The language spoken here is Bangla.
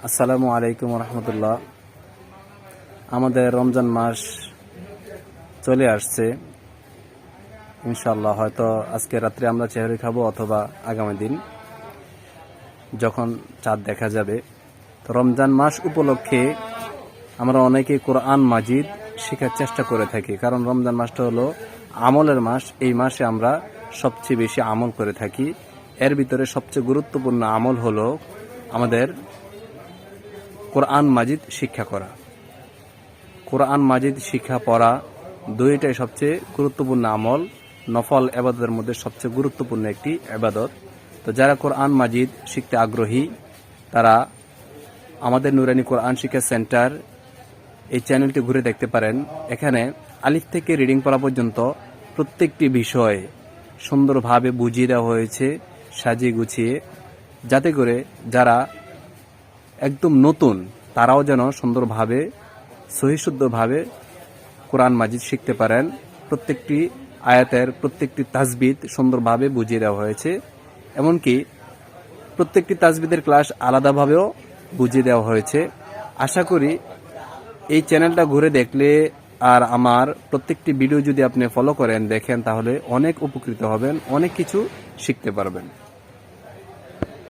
আসসালামু আলাইকুম রহমতুল্লাহ। আমাদের রমজান মাস চলে আসছে ইনশাআল্লাহ। হয়তো আজকে রাত্রে আমরা চেহারি খাবো অথবা আগামী দিন যখন চাঁদ দেখা যাবে। তো রমজান মাস উপলক্ষে আমরা অনেকে কোরআন মাজিদ শেখার চেষ্টা করে থাকি, কারণ রমজান মাসটা হলো আমলের মাস। এই মাসে আমরা সবচেয়ে বেশি আমল করে থাকি। এর ভিতরে সবচেয়ে গুরুত্বপূর্ণ আমল হলো আমাদের কোরআন মাজিদ শিক্ষা করা। কোরআন মাজিদ শিক্ষা পড়া দুইটাই সবচেয়ে গুরুত্বপূর্ণ আমল, নফল ইবাদতের মধ্যে সবচেয়ে গুরুত্বপূর্ণ একটি ইবাদত। তো যারা কোরআন মাজিদ শিখতে আগ্রহী তারা আমাদের নুরানি কোরআন শিক্ষা সেন্টার এই চ্যানেলটি ঘুরে দেখতে পারেন। এখানে আলিফ থেকে রিডিং পড়া পর্যন্ত প্রত্যেকটি বিষয় সুন্দরভাবে বুঝিয়ে দেওয়া হয়েছে, সাজিয়ে গুছিয়ে, যাতে করে যারা একদম নতুন তারাও যেন সুন্দরভাবে সহিশুদ্ধভাবে কোরআন মাজিদ শিখতে পারেন। প্রত্যেকটি আয়াতের প্রত্যেকটি তাজবিদ সুন্দরভাবে বুঝিয়ে দেওয়া হয়েছে, এমনকি প্রত্যেকটি তাজবিদের ক্লাস আলাদাভাবেও বুঝিয়ে দেওয়া হয়েছে। আশা করি এই চ্যানেলটা ঘুরে দেখলে আর আমার প্রত্যেকটি ভিডিও যদি আপনি ফলো করেন দেখেন, তাহলে অনেক উপকৃত হবেন, অনেক কিছু শিখতে পারবেন।